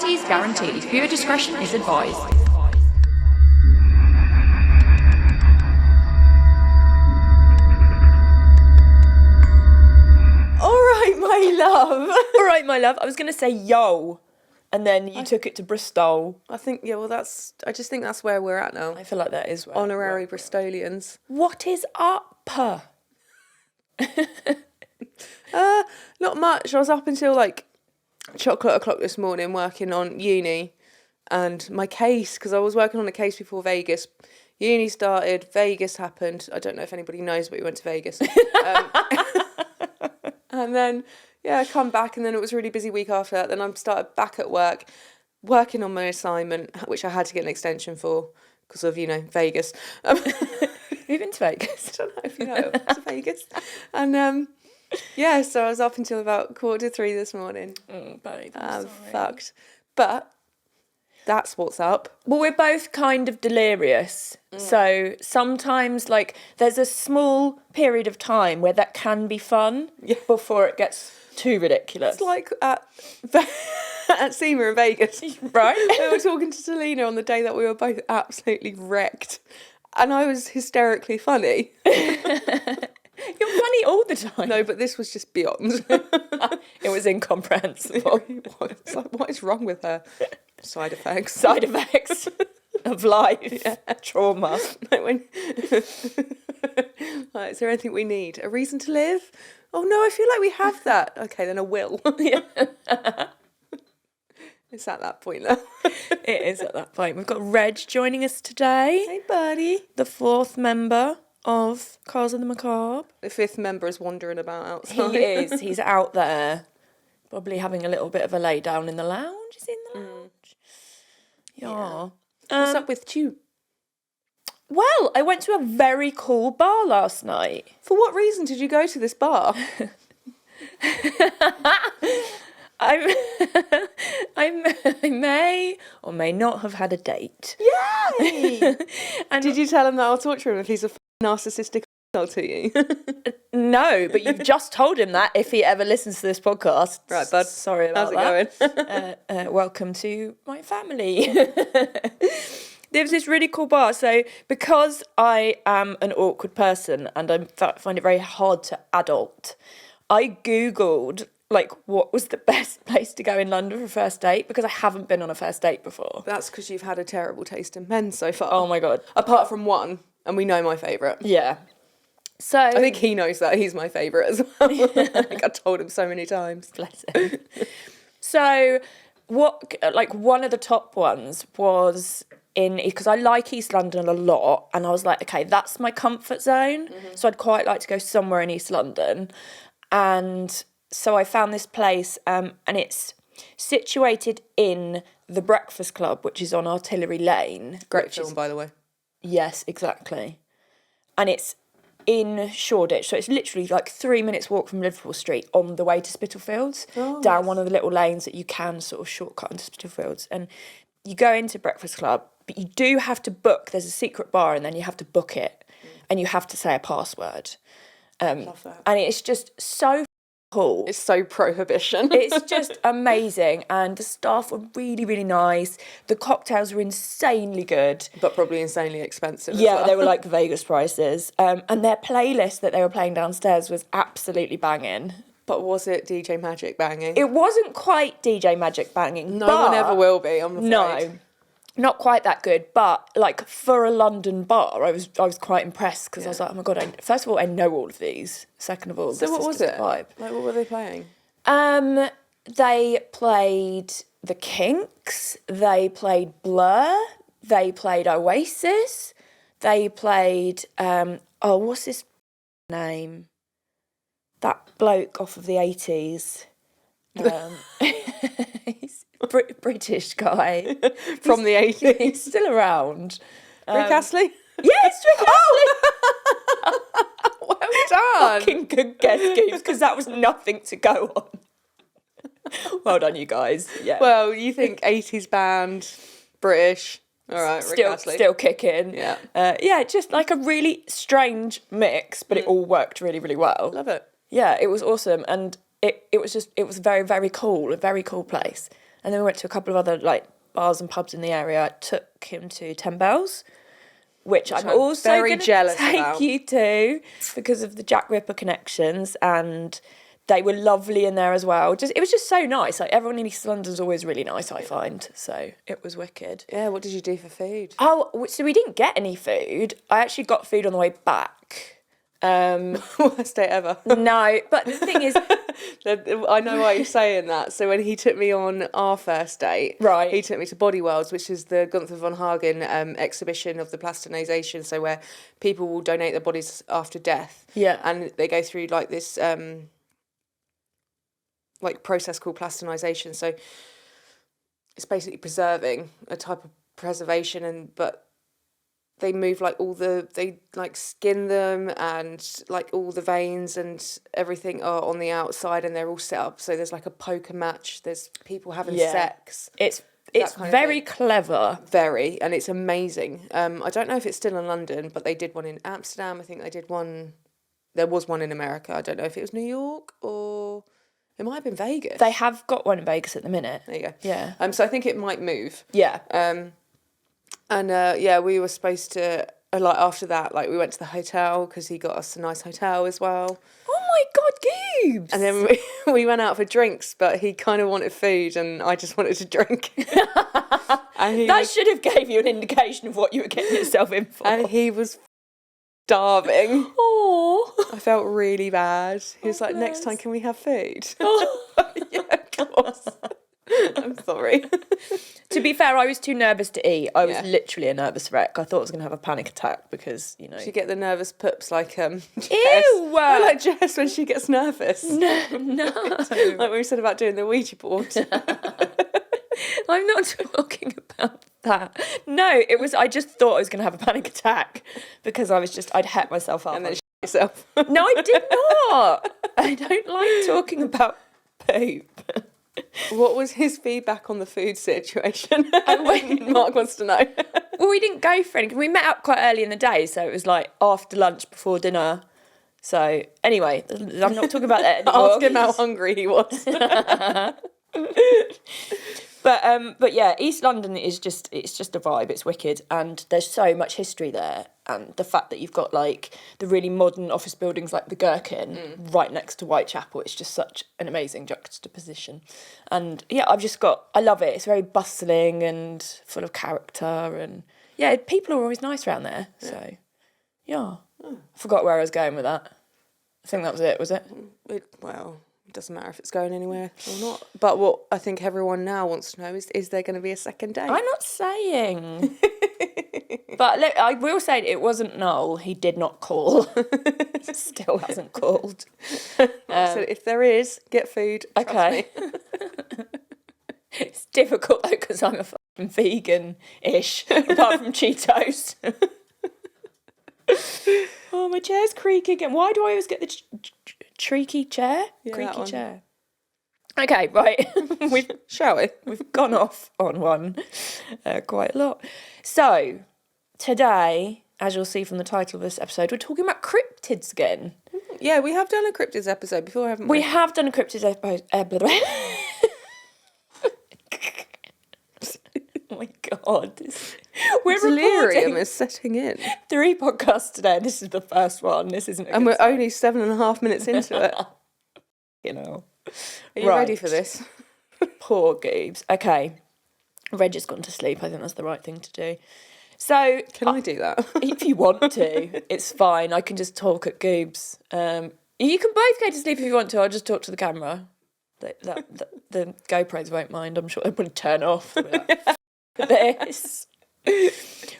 guarantees guaranteed. Viewer discretion is advised. All right, my love. I was going to say yo, and then you took it to Bristol. I think, yeah, well, I just think that's where we're at now. I feel like that is where Honorary Bristolians. What is up? Not much. I was up until like chocolate o'clock this morning working on uni and my case, because I was working on a case before Vegas. Uni started, Vegas happened. I don't know if anybody knows, but we went to Vegas. And then, I come back, and then it was a really busy week after that. Then I started back at work, working on my assignment, which I had to get an extension for because of, Vegas. You've been to Vegas? I don't know if you know. To Vegas. And, so I was up until about 2:45 this morning. Oh, babe, I'm sorry. Fucked. But that's what's up. Well, we're both kind of delirious. So sometimes, like, there's a small period of time where that can be fun before it gets too ridiculous. It's like at SEMA in Vegas. Right? We were talking to Selena on the day that we were both absolutely wrecked. And I was hysterically funny. You're funny all the time. No, but this was just beyond. It was incomprehensible. It's like, what is wrong with her? Side effects. Side effects of life. Trauma. Like is there anything we need? A reason to live? Oh no, I feel like we have that. Okay, then a will. It's at that point now. It is at that point. We've got Reg joining us today. Hey, buddy. The 4th member of Cars of the Macabre. The 5th member is wandering about outside. He is. He's out there, probably having a little bit of a lay down in the lounge. Is he in the lounge? Yeah. What's up with you? Well, I went to a very cool bar last night. For what reason did you go to this bar? I may or may not have had a date. Yay! And did you tell him that I'll torture him if he's a narcissistic to you? No, but you've just told him that if he ever listens to this podcast. Right, bud. Sorry about that. Welcome to my family. There was this really cool bar. So because I am an awkward person and I find it very hard to adult, I Googled like what was the best place to go in London for a first date because I haven't been on a first date before. That's because you've had a terrible taste in men so far. Oh my God. Apart from one, and we know my favourite. Yeah. So I think he knows that he's my favourite as well. I think I told him so many times. Bless him. So one of the top ones was because I like East London a lot, and I was like, okay, that's my comfort zone. So I'd quite like to go somewhere in East London. And so I found this place, and it's situated in the Breakfast Club, which is on Artillery Lane. Great film, by the way. Yes, exactly. And it's in Shoreditch, so it's literally like 3 minutes walk from Liverpool Street on the way to Spitalfields, down one of the little lanes that you can sort of shortcut into Spitalfields. And you go into Breakfast Club, but you do have to book. There's a secret bar, and then you have to book it, and you have to say a password. Love that. And it's just so cool. It's so prohibition. It's just amazing, and the staff were really, really nice. The cocktails were insanely good. But probably insanely expensive as Yeah, well. they were like Vegas prices. And their playlist that they were playing downstairs was absolutely banging. But was it DJ Magic banging? It wasn't quite DJ Magic banging. No one ever will be, I'm afraid. No, not quite that good. But like for a London bar, I was quite impressed because I was like, oh my God, first of all, I know all of these. Second of all, So what was it? Vibe. Like, what were they playing? They played The Kinks, they played Blur, they played Oasis, they played, what's his name? That bloke off of the 80s. He's a British guy. From the 80s. He's still around. Rick Astley? Yes, Rick Astley! Well done. Fucking good guess, Goose, because that was nothing to go on. Well done, you guys. Yeah. Well, you think 80s band, British. All right, Rick Astley. Still kicking. Yeah. Just like a really strange mix, but it all worked really, really well. Love it. Yeah, it was awesome, and it was very, very cool, a very cool place. And then we went to a couple of other like bars and pubs in the area. I took him to 10 Bells, which I'm also very going to jealous take about. you to because of the Jack Ripper connections, and they were lovely in there as well. It was just so nice. Like everyone in East London's always really nice, I find. So it was wicked. Yeah, what did you do for food? Oh, so we didn't get any food. I actually got food on the way back. Worst day ever. No, but the thing is, I know why you're saying that. So when he took me on our first date, Right. he took me to Body Worlds, which is the Gunther von Hagen exhibition of the plastinisation. So where people will donate their bodies after death. Yeah. And they go through like this like process called plastinisation. So it's basically preserving a type of preservation, but they move like they like skin them, and like all the veins and everything are on the outside, and they're all set up. So there's like a poker match. There's people having sex. It's kind of very thing. clever. Very, and it's amazing. I don't know if it's still in London, but they did one in Amsterdam. I think they did one. There was one in America. I don't know if it was New York or it might have been Vegas. They have got one in Vegas at the minute. There you go. Yeah. So I think it might move. Yeah. And we were supposed to like after that, like we went to the hotel because he got us a nice hotel as well. Oh my God, Goobs! And then we went out for drinks, but he kind of wanted food, and I just wanted to drink. And that should have gave you an indication of what you were getting yourself in for. And he was starving. Oh, I felt really bad. He was like, bless. "Next time, can we have food?" Oh. Yeah, of course. I'm sorry. To be fair, I was too nervous to eat. I was Yeah. literally a nervous wreck. I thought I was going to have a panic attack because, you know. Did you get the nervous pups like Jess? Ew! I like Jess when she gets nervous. No. Like when we said about doing the Ouija board. I'm not talking about that. No, it was, I just thought I was going to have a panic attack because I'd het myself up. And then yourself. No, I did not. I don't like talking about poop. What was his feedback on the food situation? Mark wants to know. Well, we didn't go for anything. We met up quite early in the day, so it was like after lunch, before dinner. So anyway, I'm not talking about that anymore. Ask him how hungry he was. But yeah, East London it's just a vibe. It's wicked, and there's so much history there. And the fact that you've got like the really modern office buildings like the Gherkin right next to Whitechapel, it's just such an amazing juxtaposition. And yeah, I love it. It's very bustling and full of character, and yeah, people are always nice around there. So yeah, I forgot where I was going with that. I think that was it. Was it? It doesn't matter if it's going anywhere or not. But what I think everyone now wants to know is there going to be a second date? I'm not saying. But look, I will say it wasn't Noel. He did not call. Still hasn't called. So if there is, get food. Trust Okay. me. It's difficult though because I'm a fucking vegan-ish, apart from Cheetos. Oh, my chair's creaking again. Why do I always get the creaky chair? Yeah, that Creaky one. chair. Okay, right. Shall we? We've gone off on one quite a lot. So, today, as you'll see from the title of this episode, we're talking about cryptids again. Yeah, we have done a Cryptids episode before, haven't We we? have done a cryptids episode. Oh my God. We're Delirium recording is setting in. 3 3 podcasts today, and this is the first one. This isn't a And good we're only 7.5 minutes into it. you know. Are you ready for this? Poor Goobs. Okay. Reg has gone to sleep. I think that's the right thing to do. So, Can I do that? if you want to, it's fine. I can just talk at Goobs. You can both go to sleep if you want to. I'll just talk to the camera. The GoPros won't mind. I'm sure they wouldn't turn off. This.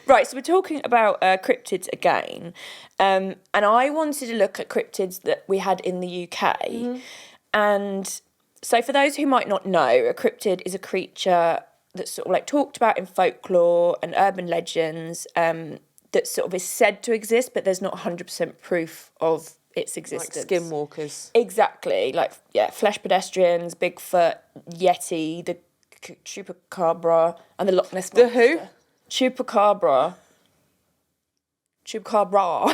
Right, so we're talking about cryptids again. And I wanted to look at cryptids that we had in the UK. Mm-hmm. And so for those who might not know, a cryptid is a creature that's sort of like talked about in folklore and urban legends that sort of is said to exist, but there's not 100% proof of its existence. Like skinwalkers. Exactly. Like, yeah, flesh pedestrians, Bigfoot, Yeti, the Chupacabra, and the Loch Ness Monster. The who? Chupacabra. Rah.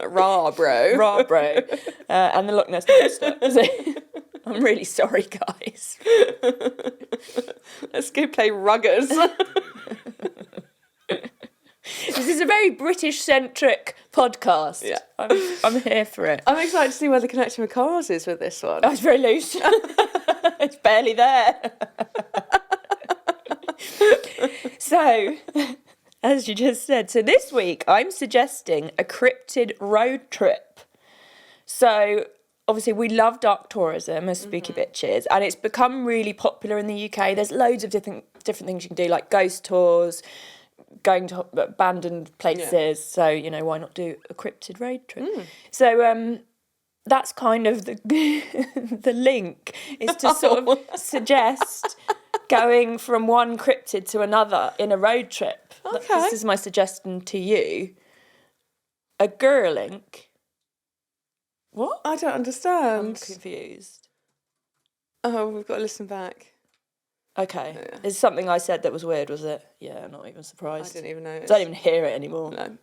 Rah, bro. Rah, bro. And the Loch Ness Monster. I'm really sorry, guys. Let's go play ruggers. This is a very British-centric podcast. Yeah. I'm here for it. I'm excited to see where the connection with cars is with this one. Oh, it's very loose. It's barely there. So, as you just said, so this week I'm suggesting a cryptid road trip. So, obviously, we love dark tourism as spooky bitches, and it's become really popular in the UK. There's loads of different things you can do, like ghost tours, going to abandoned places. Yeah. So, you know, why not do a cryptid road trip? So, that's kind of the the link, is to sort of suggest going from one cryptid to another in a road trip. Okay. This is my suggestion to you. A girlink. What? I don't I'm understand. confused. Oh, we've got to listen back. Okay. Yeah. Is something I said that was weird, was it? Yeah, I'm not even I surprised. didn't even know. Don't even hear it anymore. No.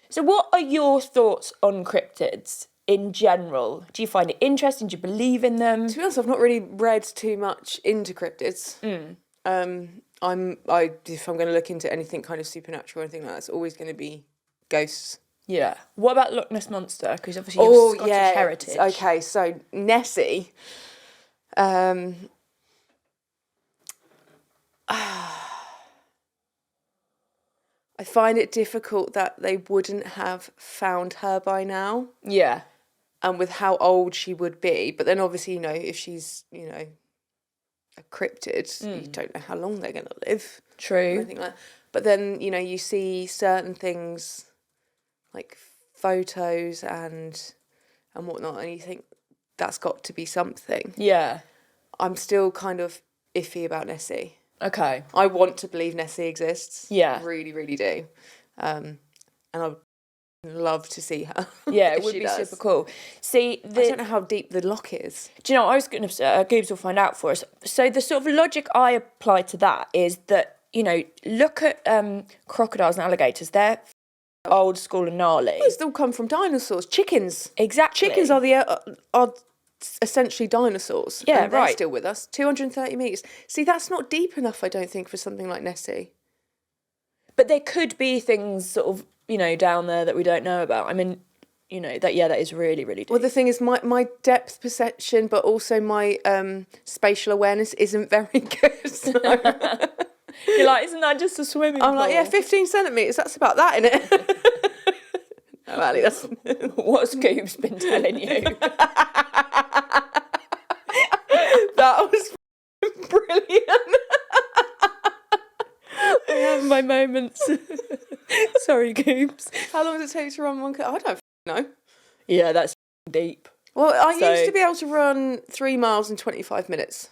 So what are your thoughts on cryptids in general? Do you find it interesting? Do you believe in them? To be honest, I've not really read too much into cryptids. If I'm going to look into anything kind of supernatural or anything like that, it's always going to be ghosts. Yeah. What about Loch Ness Monster? Because obviously you have Scottish heritage. Okay, so Nessie. I find it difficult that they wouldn't have found her by now, Yeah. and with how old she would be. But then obviously, you know, if she's, you know, a cryptid, you don't know how long they're going to live. Or True. anything like that. But then, you know, you see certain things like photos and whatnot, and you think that's got to be something. Yeah. I'm still kind of iffy about Nessie. Okay. I want to believe Nessie exists. Yeah. I really, really do. And I would love to see her. Yeah, it if would she be does. super cool. See, I don't know how deep the lock is. do you know what I was going to say? Goobs will find out for us. So the sort of logic I apply to that is that, you know, look at crocodiles and alligators. They're old school and gnarly. They still come from dinosaurs. Chickens. Exactly. Chickens are are essentially dinosaurs. Yeah, and they're right. still with us. 230 metres. See, that's not deep enough, I don't think, for something like Nessie. But there could be things sort of, you know, down there that we don't know about. I mean, you know, that is really, really deep. Well, the thing is, my depth perception, but also my spatial awareness isn't very good. So You're like, isn't that just a swimming I'm pool? like, yeah, 15 centimetres, that's about that, innit? No, Ali, that's... What's Goobs been telling you? That was brilliant. I have my moments. Sorry, Goobs. How long does it take to run 1 I don't know. Yeah, that's deep. Well, I So- used to be able to run 3 miles in 25 minutes.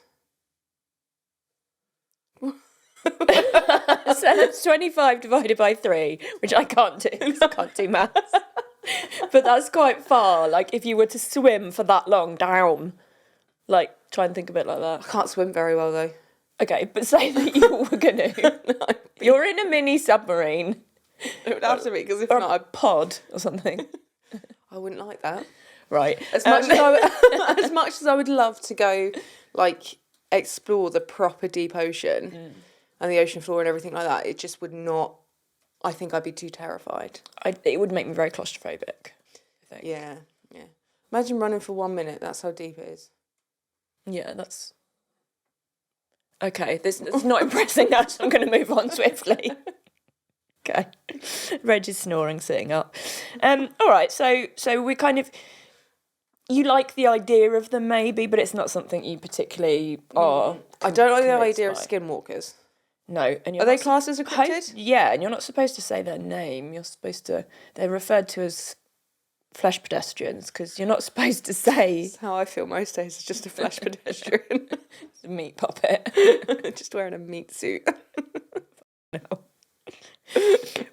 So that's 25 divided by 3, which I can't do because I can't do maths. But that's quite far. Like, if you were to swim for that long down, like, try and think of it like that. I can't swim very well, though. Okay, but say that you were going to. You're in a mini submarine. It would have to be, because if Or not, a pod or something. I wouldn't like that. Right. As much as I would, as much as I would love to go, like, explore the proper deep ocean and the ocean floor and everything like that, it just would not. I think I'd be too terrified. It would make me very claustrophobic, I think. Yeah. Imagine running for 1 minute. That's how deep it is. Yeah, that's... Okay, this is not impressing us. I'm going to move on swiftly. Okay. Reg is snoring, sitting up. All right, so we kind of... You like the idea of them, maybe, but it's not something you particularly are... I don't like the convinced idea of by. skinwalkers. No. And you're Are they not classed as a cryptid? Yeah, and you're not supposed to say their name. You're supposed to... They're referred to as flesh pedestrians, because you're not supposed to say... That's how I feel most days. It's just a flesh pedestrian. It's a meat puppet. Just wearing a meat suit.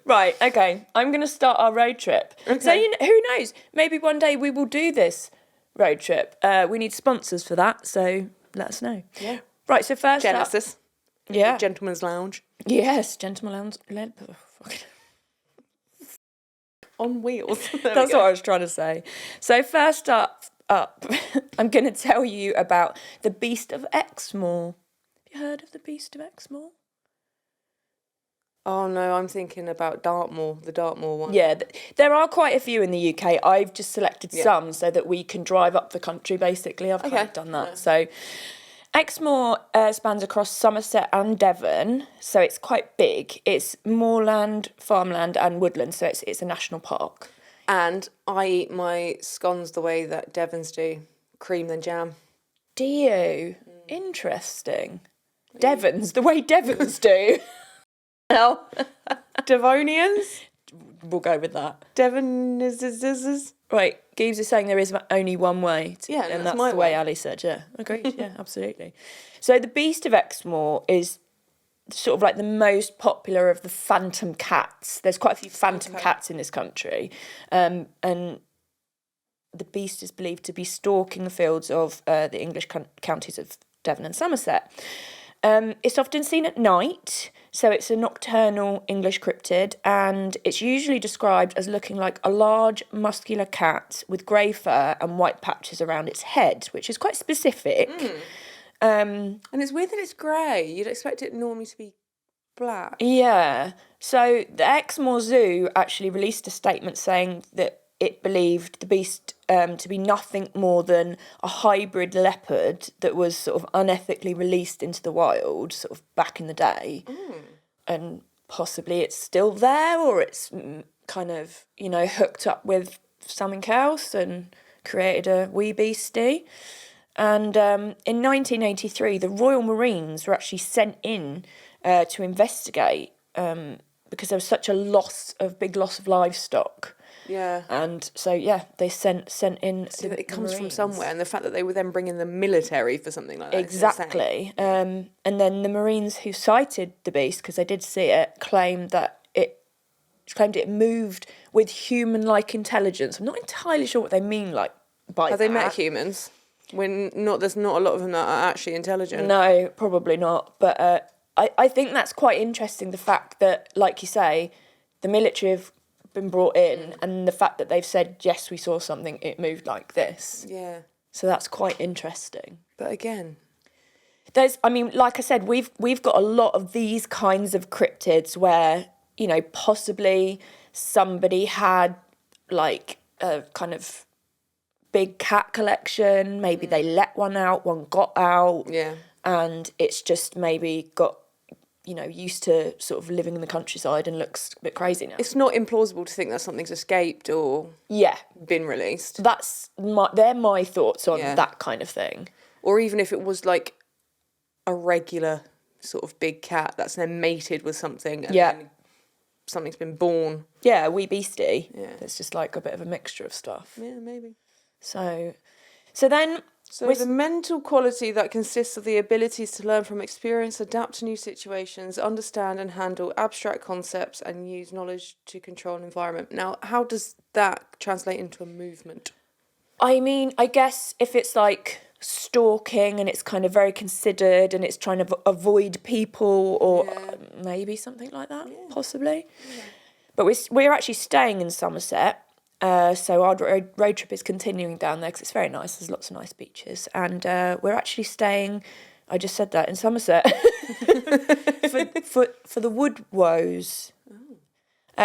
Right, okay. I'm going to start our road trip. Okay. So who knows? Maybe one day we will do this road trip. We need sponsors for that, so let us know. Yeah. Right, so first up... Genesis. Yeah. Gentleman's Lounge. Yes, Gentleman Lounge. On wheels. That's what I was trying to say. So first up up, I'm going to tell you about the Beast of Exmoor. Have you heard of the Beast of Exmoor? Oh no, I'm thinking about Dartmoor, the Dartmoor one. Yeah, there are quite a few in the UK. I've just selected some so that we can drive up the country, basically. I've kind of done that. Yeah. So Exmoor spans across Somerset and Devon, so it's quite big. It's moorland, farmland and woodland, so it's a national park. And I eat my scones the way that Devons do, cream then jam. Do you? Interesting. Devons, the way Devons do. Well, Devonians? we'll go with that. Devon is. Right, Gibbs is saying there is only one way. Yeah, and that's that's my the way way. Ali said, yeah. Agreed, yeah, absolutely. So the Beast of Exmoor is sort of like the most popular of the phantom cats. There's quite a few phantom cats in this country. And the beast is believed to be stalking the fields of the English counties of Devon and Somerset. It's often seen at night, so it's a nocturnal English cryptid, and it's usually described as looking like a large, muscular cat with grey fur and white patches around its head, which is quite specific. And it's weird that it's grey. You'd expect it normally to be black. Yeah. So the Exmoor Zoo actually released a statement saying that it believed the beast to be nothing more than a hybrid leopard that was sort of unethically released into the wild, sort of back in the day. And possibly it's still there, or it's kind of, hooked up with something else and created a wee beastie. And in 1983, the Royal Marines were actually sent in to investigate because there was such a big loss of livestock. Yeah. And so, they sent in. So that it comes from somewhere, and the fact that they would then bring in the military for something like that. Exactly. And then the Marines who sighted the beast, because they did see it, claimed it moved with human-like intelligence. I'm not entirely sure what they mean by that. Have they met humans? There's not a lot of them that are actually intelligent. No, probably not. But I think that's quite interesting, the fact that, like you say, the military have been brought in, and the fact that they've said, yes, we saw something, it moved like this. Yeah. So that's quite interesting. But again, like I said, we've got a lot of these kinds of cryptids where, possibly somebody had like a kind of big cat collection, maybe they let one out, one got out. Yeah. And it's just maybe got, used to sort of living in the countryside and looks a bit crazy now. It's not implausible to think that something's escaped or been released. They're my thoughts on that kind of thing. Or even if it was like a regular sort of big cat that's then mated with something and then something's been born. Yeah, a wee beastie. Yeah. It's just like a bit of a mixture of stuff. Yeah, maybe. So the mental quality that consists of the abilities to learn from experience, adapt to new situations, understand and handle abstract concepts, and use knowledge to control an environment. Now, how does that translate into a movement? I mean, I guess if it's like stalking and it's kind of very considered and it's trying to avoid people, or maybe something like that, possibly. Yeah. But we're actually staying in Somerset. So our road trip is continuing down there because it's very nice. There's lots of nice beaches. And we're actually staying, I just said that, in Somerset for the wood woes.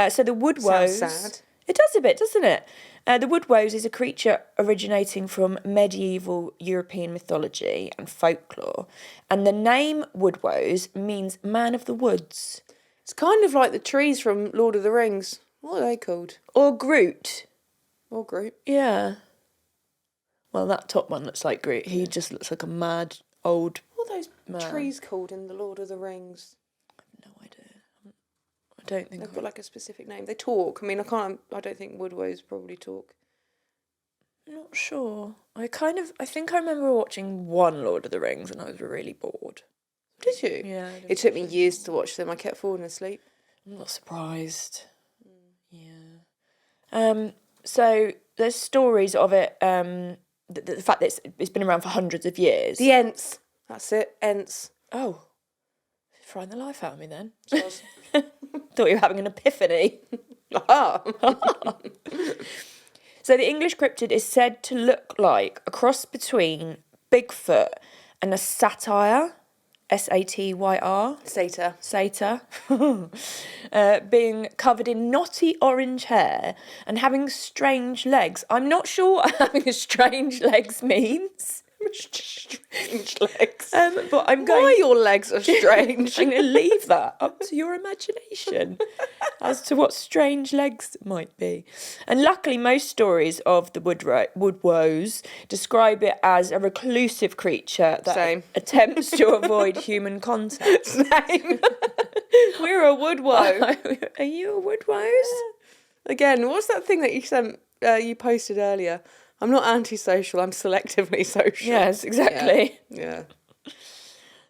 So the wood woes... Sounds sad. It does a bit, doesn't it? The wood woes is a creature originating from medieval European mythology and folklore. And the name wood woes means man of the woods. It's kind of like the trees from Lord of the Rings. What are they called? Or Groot. Or Groot. Yeah. Well, that top one looks like Groot. He just looks like a mad old What are those man. trees called in the Lord of the Rings? I have no idea. I don't think They've got like a specific name. They talk. I mean, I don't think woodwows probably talk. I'm not sure. I think I remember watching one Lord of the Rings and I was really bored. Did you? Yeah. It took me years to watch them. I kept falling asleep. I'm not surprised. Yeah. So there's stories of it. The fact that it's been around for hundreds of years. The Ents. That's it. Ents. Oh, frying the life out of me then. Cheers. Thought you were having an epiphany. So the English cryptid is said to look like a cross between Bigfoot and a satyr, Satyr. Satyr. Being covered in knotty orange hair and having strange legs. I'm not sure what having strange legs means. Strange legs. But I'm going. Why your legs are strange? I'm going to leave that up to your imagination as to what strange legs might be. And luckily, most stories of the woodwoes describe it as a reclusive creature that Same. attempts to avoid human contact. Same. We're a woodwoe. Are you a woodwoes? Again, what's that thing that you sent? You posted earlier. I'm not antisocial. I'm selectively social. Yes, exactly. Yeah.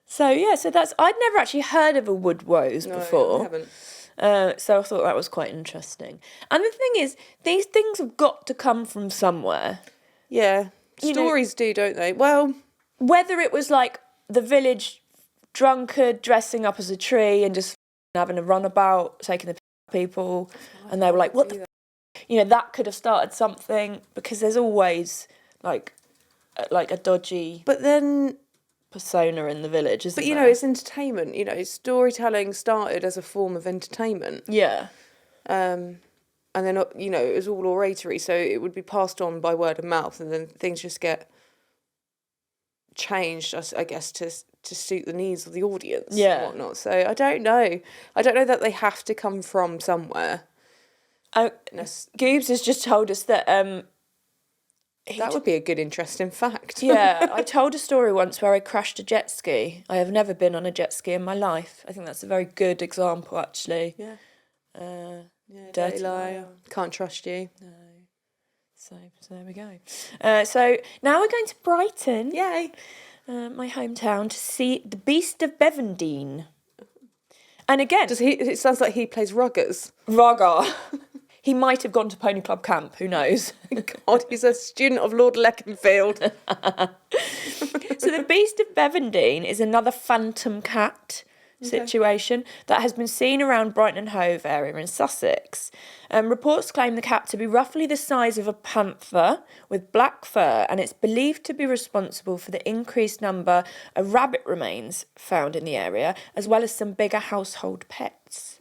So that's. I'd never actually heard of a woodwoes before. I haven't. So I thought that was quite interesting. And the thing is, these things have got to come from somewhere. Yeah. You Stories do, don't they? Well, Whether it was like the village drunkard dressing up as a tree and just having a runabout, taking the people, and they were like, what the that could have started something, because there's always like a dodgy but then, persona in the village, isn't but there? it's entertainment. Storytelling started as a form of entertainment. Yeah. And then, it was all oratory, so it would be passed on by word of mouth, and then things just get changed, I guess, to suit the needs of the audience and whatnot. So I don't know. I don't know that they have to come from somewhere. Goobs has just told us that that would be a good, interesting fact. yeah, I told a story once where I crashed a jet ski. I have never been on a jet ski in my life. I think that's a very good example, actually. Yeah. Dirty lie. Can't trust you. No. So there we go. So now we're going to Brighton. Yay. My hometown, to see the Beast of Bevendine. And again, It sounds like he plays ruggers. Raga. He might have gone to Pony Club Camp, who knows? God, he's a student of Lord Leconfield. So the Beast of Bevendine is another phantom cat situation that has been seen around Brighton and Hove area in Sussex. Reports claim the cat to be roughly the size of a panther with black fur, and it's believed to be responsible for the increased number of rabbit remains found in the area, as well as some bigger household pets.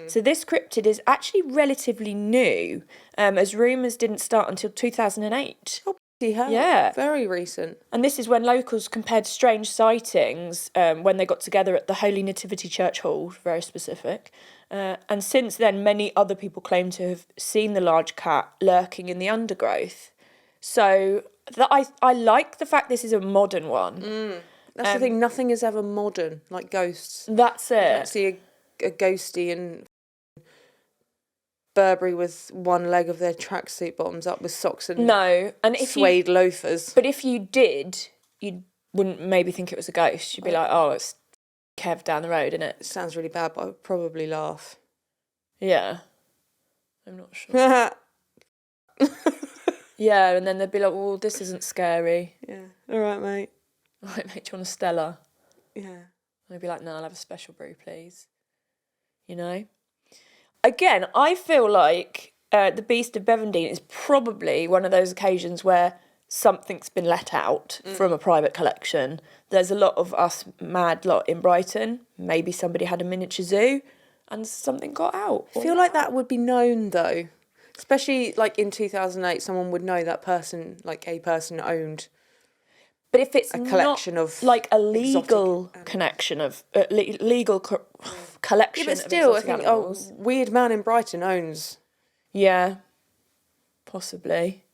So this cryptid is actually relatively new, as rumours didn't start until 2008. Yeah. Very recent. And this is when locals compared strange sightings when they got together at the Holy Nativity Church Hall, very specific. And since then, many other people claim to have seen the large cat lurking in the undergrowth. So I like the fact this is a modern one. That's the thing, nothing is ever modern, like ghosts. That's it. You don't see a ghostie in Burberry with one leg of their tracksuit bottoms up with socks and suede loafers. But if you did, you wouldn't maybe think it was a ghost. You'd be like, oh, it's Kev down the road, innit? It sounds really bad, but I would probably laugh. Yeah. I'm not sure. Yeah, and then they'd be like, well, this isn't scary. Yeah. All right, mate. Right, mate, do you want a Stella? Yeah. And I'd be like, no, I'll have a special brew, please. You know? Again, I feel like the Beast of Bevendine is probably one of those occasions where something's been let out from a private collection. There's a lot of us mad lot in Brighton. Maybe somebody had a miniature zoo and something got out. I feel like that would be known, though. Especially, like, in 2008, someone would know that person, like, a person owned. But if it's a collection of like a legal connection of legal collection, but still, of I think animals. weird man in Brighton owns. Yeah, possibly.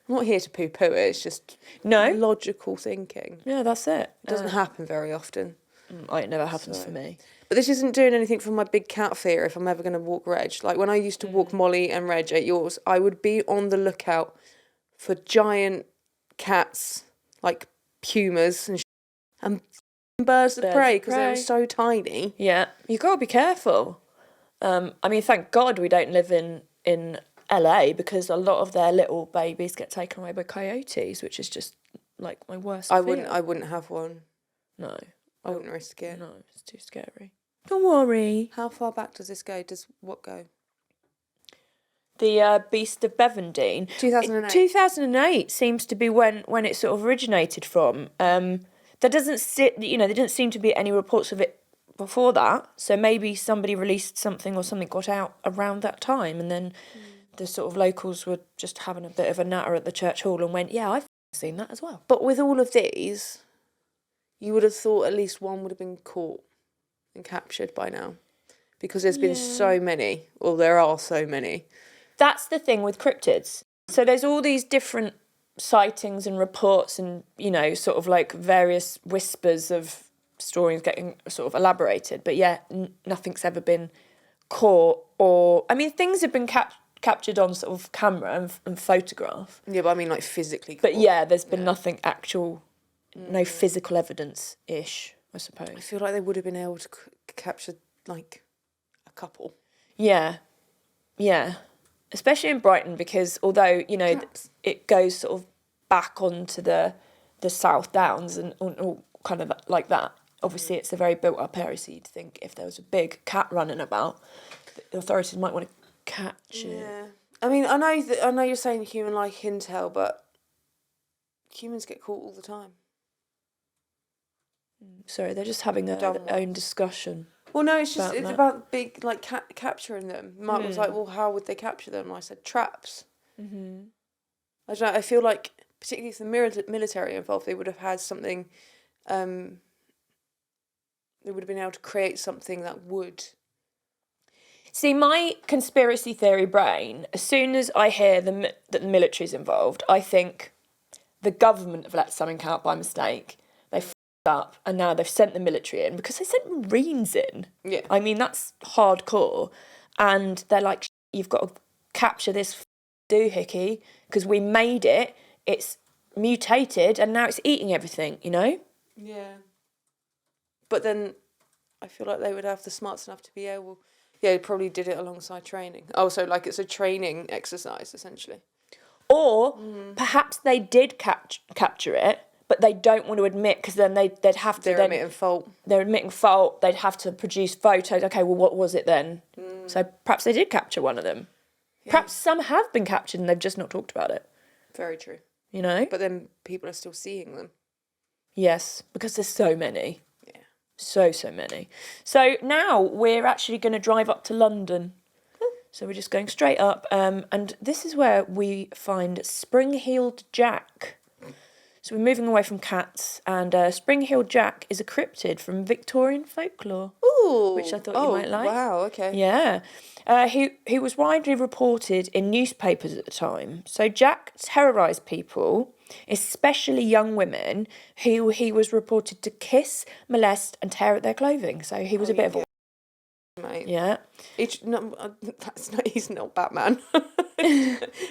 I'm not here to poo-poo it. It's just logical thinking. Yeah, that's it. It doesn't happen very often. It never happens for me. But this isn't doing anything for my big cat fear if I'm ever going to walk Reg. Like when I used to walk Molly and Reg at yours, I would be on the lookout for giant cats, like pumas and birds of prey, because they were so tiny. Yeah, you got to be careful. I mean, thank God we don't live in LA, because a lot of their little babies get taken away by coyotes, which is just like my worst fear. I wouldn't have one. No. I wouldn't risk it. No, it's too scary. Don't worry. How far back does this go? Does what go? The Beast of Bevendine. 2008. 2008 seems to be when it sort of originated from. There didn't seem to be any reports of it before that. So maybe somebody released something or something got out around that time, and then the sort of locals were just having a bit of a natter at the church hall and went, yeah, I've seen that as well. But with all of these, you would have thought at least one would have been caught and captured by now. Because there's been so many, or there are so many. That's the thing with cryptids. So there's all these different sightings and reports and, sort of like various whispers of stories getting sort of elaborated. But yeah, nothing's ever been caught or... I mean, things have been captured on sort of camera and photograph. Yeah, but I mean like physically caught. But yeah, there's been nothing actual, no physical evidence-ish, I suppose. I feel like they would have been able to capture like a couple. Yeah. Especially in Brighton, because although, it goes sort of back onto the South Downs and all kind of like that, obviously it's a very built-up area, so you'd think if there was a big cat running about, the authorities might want to catch it. Yeah. I mean, I know you're saying human-like intel, but humans get caught all the time. Sorry, they're just having their own discussion. Well, no, it's about big, like, capturing them. Mark was like, well, how would they capture them? And I said, traps. Mm-hmm. I don't know, I feel like, particularly if the military involved, they would have had something, they would have been able to create something that would... See, my conspiracy theory brain, as soon as I hear that the military's involved, I think the government have let something out by mistake. They up and now they've sent the military in because they sent Marines in. Yeah. I mean, that's hardcore. And they're like, you've got to capture this doohickey because we made it, it's mutated and now it's eating everything, Yeah. But then I feel like they would have the smarts enough to be able... Yeah, they probably did it alongside training. Oh, so like it's a training exercise, essentially. Or perhaps they did capture it, but they don't want to admit because then they'd have to... They're admitting fault. They're admitting fault. They'd have to produce photos. Okay, well, what was it then? So perhaps they did capture one of them. Yeah. Perhaps some have been captured and they've just not talked about it. Very true. But then people are still seeing them. Yes, because there's so many. Yeah. So many. So now we're actually going to drive up to London. So we're just going straight up. And this is where we find Spring-Heeled Jack. So we're moving away from cats, and Spring-Heeled Jack is a cryptid from Victorian folklore. Ooh. Which I thought you might like. Wow, okay. Yeah. He was widely reported in newspapers at the time. So Jack terrorised people, especially young women, who he was reported to kiss, molest and tear at their clothing. So he was a bit of a... Mate. Yeah. He's not Batman.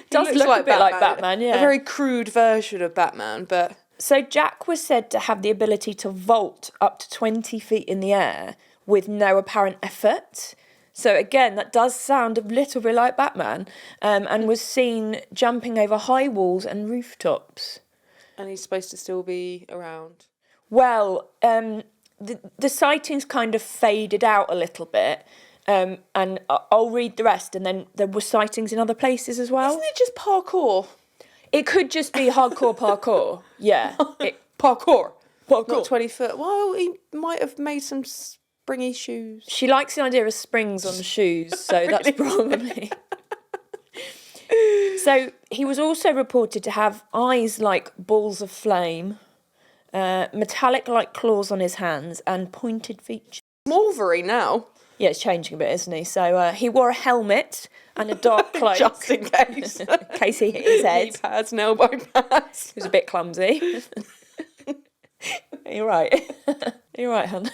Does look a bit like Batman, yeah. A very crude version of Batman, but... So Jack was said to have the ability to vault up to 20 feet in the air with no apparent effort. So again, that does sound a little bit like Batman, and was seen jumping over high walls and rooftops. And he's supposed to still be around. Well, the sightings kind of faded out a little bit, and I'll read the rest, and then there were sightings in other places as well. Isn't it just parkour? It could just be hardcore parkour, yeah. Parkour. Not 20 foot. Well, he might have made some springy shoes. She likes the idea of springs on shoes, so that's probably... So he was also reported to have eyes like balls of flame, metallic-like claws on his hands, and pointed features. Wolverine now. Yeah, it's changing a bit, isn't he? So he wore a helmet and a dark cloak. Just in case. In case he hit his head. Knee pads and elbow pads. He was a bit clumsy. You're right. You're right, hon.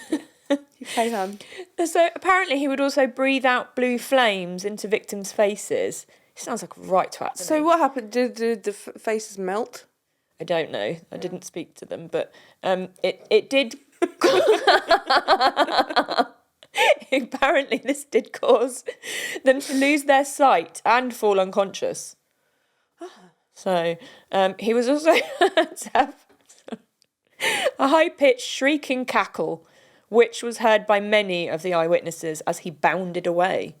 Okay, hon. So apparently he would also breathe out blue flames into victims' faces. He sounds like a right twat. So what happened? Did the faces melt? I don't know. I didn't speak to them, but it did... Apparently this did cause them to lose their sight and fall unconscious. So he was also to have a high-pitched shrieking cackle, which was heard by many of the eyewitnesses as he bounded away.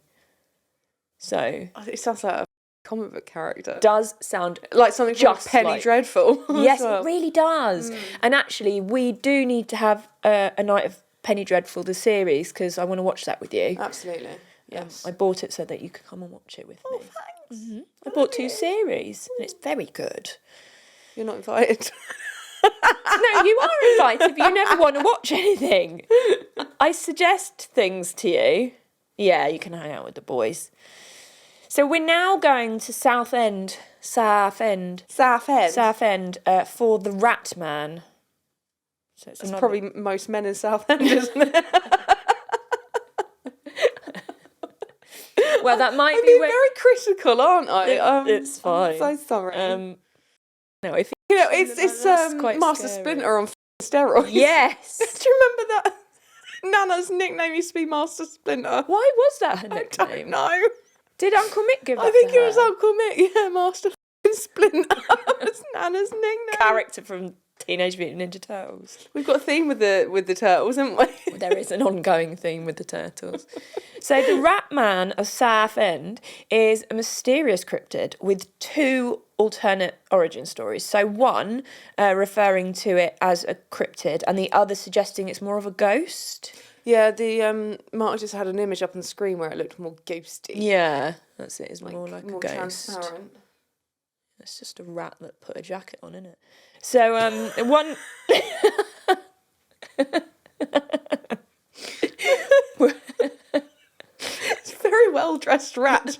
So it sounds like comic book character. Does sound Like something just just Penny like- Dreadful. Yes, as well. it really does. And actually, we do need to have a night of Penny Dreadful, the series, because I want to watch that with you. Absolutely. Yes. I bought it so that you could come and watch it with me. Thanks. I bought 2 series, and it's very good. You're not invited. No, you are invited, but you never want to watch anything. I suggest things to you. Yeah, you can hang out with the boys. So we're now going to Southend for the Rat Man. So it's It's probably most men in Southend, isn't it? well, that might I'm be being where very critical, aren't I? it's fine. I'm so sorry. No, if you know, it's that's quite Master scary. Splinter on steroids. Yes. Do you remember that? Nana's nickname used to be Master Splinter. Why was that her I nickname? don't know. Did Uncle Mick give that I think to it was her? Uncle Mick. Yeah, Master Splinter. That's Nana's nickname. Character from Teenage Mutant Ninja Turtles. We've got a theme with the turtles, haven't we? There is an ongoing theme with the turtles. So the Rat Man of Southend is a mysterious cryptid with 2 alternate origin stories. So one referring to it as a cryptid and the other suggesting it's more of a ghost. Yeah, the Mark just had an image up on the screen where it looked more ghosty. Yeah, that's it. It's more like more a ghost. transparent. It's just a rat that put a jacket on, isn't it? So one. It's a very well dressed rat.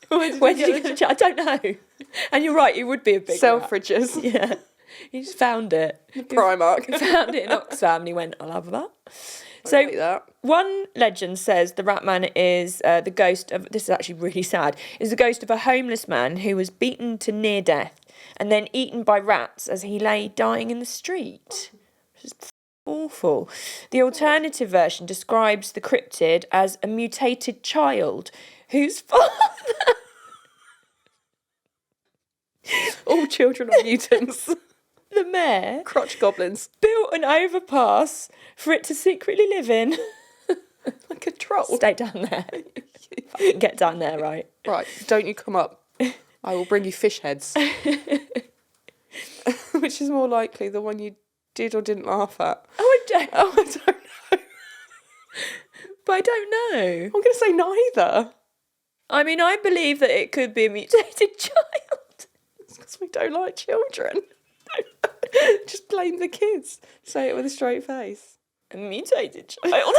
Where did you get it? I don't know. And you're right, it would be a big rat. Selfridges. Yeah. He just found it. Primark. He found it in Oxfam and he went, I'll have that. I So like that. one legend says the Rat Man is the ghost of, this is actually really sad, is the ghost of a homeless man who was beaten to near death and then eaten by rats as he lay dying in the street. Which is awful. The alternative version describes the cryptid as a mutated child whose father... All children are mutants. the mayor Crotch goblins. built an overpass for it to secretly live in. Like a troll. Stay down there. Fucking get down there, right? Right, don't you come up. I will bring you fish heads. Which is more likely, the one you did or didn't laugh at? Oh, I don't know. But I don't know. I'm going to say neither. I mean, I believe that it could be a mutated child. It's because we don't like children. Just blame the kids. Say it with a straight face. A mutated child?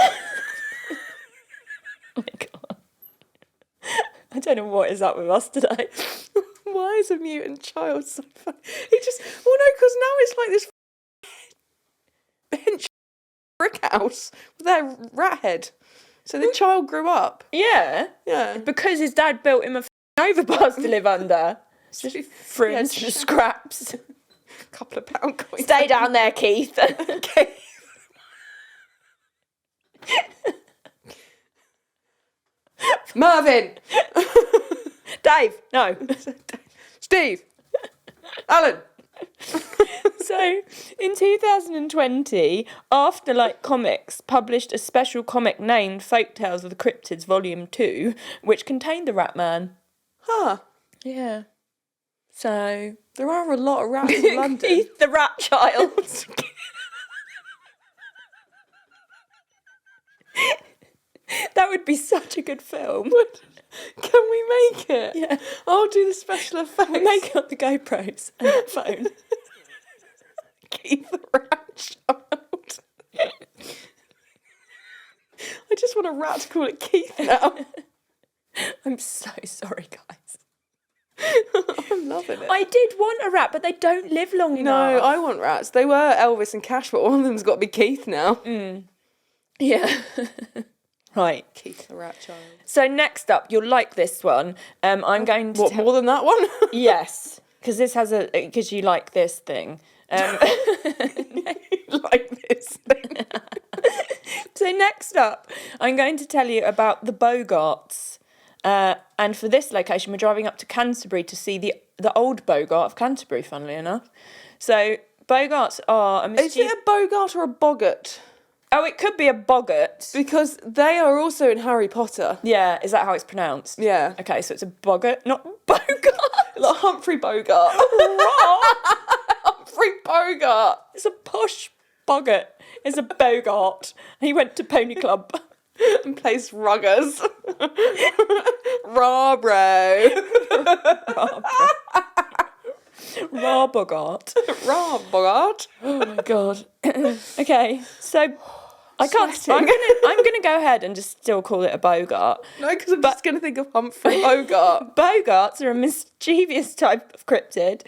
Oh my God. I don't know what is up with us today. Why is a mutant child so funny? It just, well, no, because now it's like this bench brick house with their rat head. So the child grew up. Yeah. Yeah. Because his dad built him a overpass to live under. Just threw him Yeah, to the scraps. Couple of pound coins. Stay down there, Keith. Okay. Mervyn. Dave, no. Steve. Alan. So, in 2020, Afterlight Comics published a special comic named Folktales of the Cryptids Volume 2, which contained the Rat Man. Huh. Yeah. So... There are a lot of rats in London. Keith the Rat Child. That would be such a good film. Can we make it? Yeah. I'll do the special effects. We'll make it on the GoPros and the phone. Keith the Rat Child. I just want a rat to call it Keith now. I'm so sorry, guys. I'm loving it. I did want a rat, but they don't live long No, enough. I want rats. They were Elvis and Cash, but one of them's got to be Keith now. Yeah. Right. Keith the Rat Child. So next up, you'll like this one. I'm going to... What, more than that one? Yes, because this has a... Because you like this thing. Like this thing. So next up, I'm going to tell you about the Bogarts. And for this location, we're driving up to Canterbury to see the old Bogart of Canterbury, funnily enough. So Bogarts are a Is it a Bogart or a Boggart? Oh, it could be a boggart. Because they are also in Harry Potter. Yeah, is that how it's pronounced? Yeah. Okay, so it's a boggart, not bogart. Like Humphrey Bogart. Humphrey Bogart. It's a posh boggart. It's a bogart. He went to Pony Club. And plays ruggers. Raw bro. Raw boggart. Raw Bogart. Oh my god. Okay, so I can't. Sweating. I'm gonna go ahead and just still call it a bogart. No, because I'm just going to think of Humphrey Bogart. Bogarts are a mischievous type of cryptid,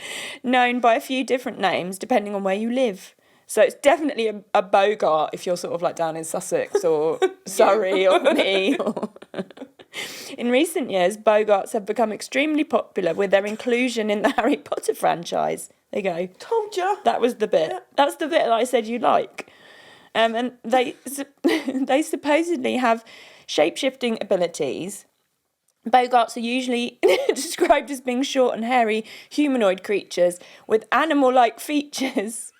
known by a few different names depending on where you live. So it's definitely a bogart if you're sort of like down in Sussex or Surrey or me. In recent years, bogarts have become extremely popular with their inclusion in the Harry Potter franchise. There you go. Told ya. That was the bit. That's the bit that I said you like. And they supposedly have shape-shifting abilities. Bogarts are usually described as being short and hairy humanoid creatures with animal-like features.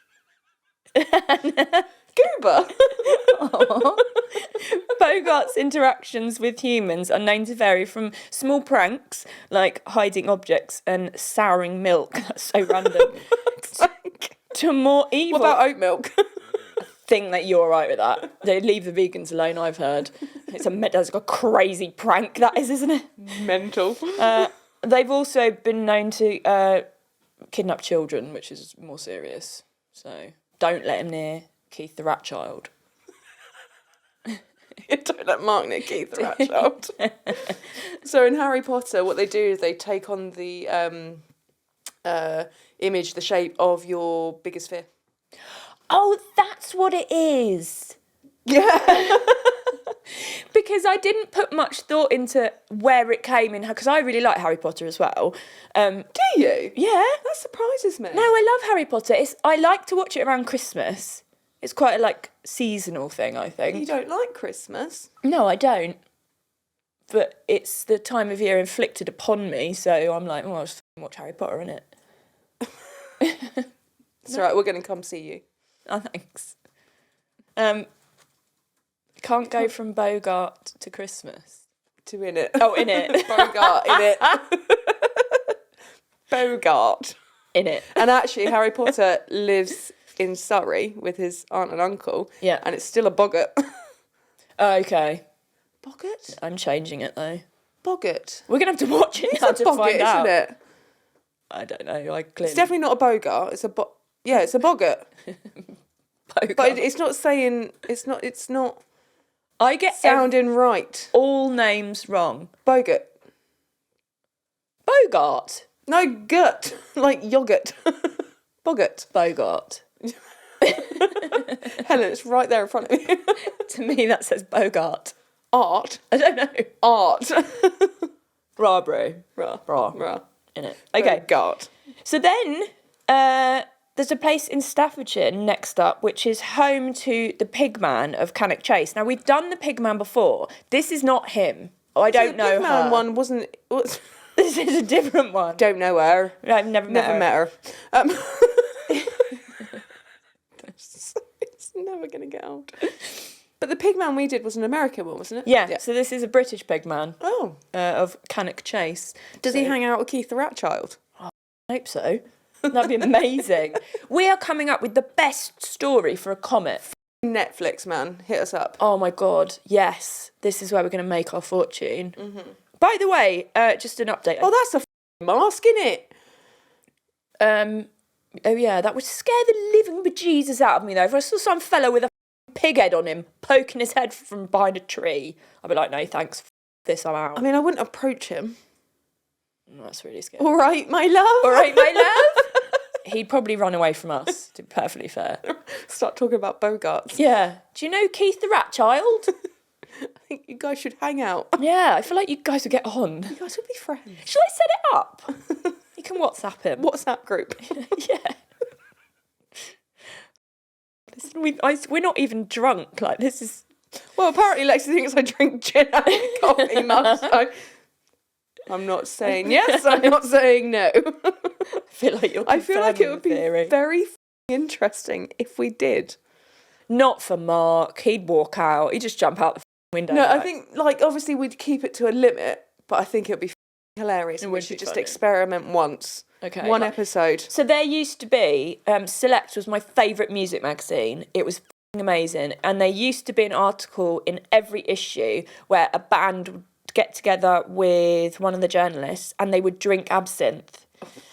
Goober. Bogarts' interactions with humans are known to vary from small pranks, like hiding objects and souring milk, that's so random, to more evil... What about oat milk? Think that you're right with that. They leave the vegans alone, I've heard. That's like a crazy prank, that is, isn't it? Mental. They've also been known to kidnap children, which is more serious. So don't let him near Keith the Rat Child. Don't let Mark near Keith the Rat Child. So in Harry Potter, what they do is they take on the image, the shape of your biggest fear. Oh, that's what it is. Yeah. Because I didn't put much thought into where it came in, because I really like Harry Potter as well. Do you? Yeah. That surprises me. No, I love Harry Potter. I like to watch it around Christmas. It's quite a seasonal thing, I think. You don't like Christmas? No, I don't. But it's the time of year inflicted upon me, so I'm like, I'll just watch Harry Potter, innit? It's all right, we're going to come see you. Oh, thanks. Can't go from Bogart to Christmas. To in it. Oh, in it. Bogart, in it. Bogart. In it. And actually, Harry Potter lives in Surrey with his aunt and uncle. Yeah. And it's still a boggart. Okay. Boggart? I'm changing it, though. Boggart. We're going to have to watch it It's now a to boggart, find out. isn't it? I don't know. I clearly... It's definitely not a bogart. It's a yeah, it's a boggart. Bogart. But it's not saying, it's not I get sounding right. all names wrong. Boggart. Bogart. No, gut. Like yogurt. Boggart. Bogart. Helen, it's right there in front of you. To me, that says Bogart. Art. I don't know. Art. Rah, bro. Rah. Rah. Rah. In it. Okay. Bogart. So then, there's a place in Staffordshire next up, which is home to the Pigman of Cannock Chase. Now, we've done the Pigman before. This is not him. I don't know The her. Pigman one wasn't... This is a different one. Don't know her. I've never met her. It's never going to get old. But the Pigman we did was an American one, wasn't it? Yeah, so this is a British Pigman Oh. of Cannock Chase. Does he hang out with Keith the Rat Child? I hope so. That'd be amazing. We are coming up with the best story for a comet. Netflix, man. Hit us up. Oh my God, yes. This is where we're going to make our fortune. Mm-hmm. By the way, just an update. Oh, that's a mask, innit? Oh yeah, that would scare the living bejesus out of me though. If I saw some fella with a pig head on him poking his head from behind a tree, I'd be like, no thanks, this I'm out. I mean, I wouldn't approach him. That's really scary. All right, my love. All right, my love. He'd probably run away from us, to be perfectly fair. Start talking about Bogarts. Yeah. Do you know Keith the Rat Child? I think you guys should hang out. Yeah, I feel like you guys would get on. You guys would be friends. Shall I set it up? You can WhatsApp him. WhatsApp group. Yeah. Listen, we're not even drunk. Like, this is... Well, apparently Lexi thinks I drink gin and coffee much. I'm not saying yes, I'm not saying no. I feel like you're I feel like it would be theory. very interesting if we did. Not for Mark. He'd walk out. He'd just jump out the window. No, I think, like, obviously we'd keep it to a limit, but I think it'd be hilarious. And we should just experiment once. Okay. One episode. So there used to be, Select was my favourite music magazine. It was amazing. And there used to be an article in every issue where a band would get together with one of the journalists and they would drink absinthe.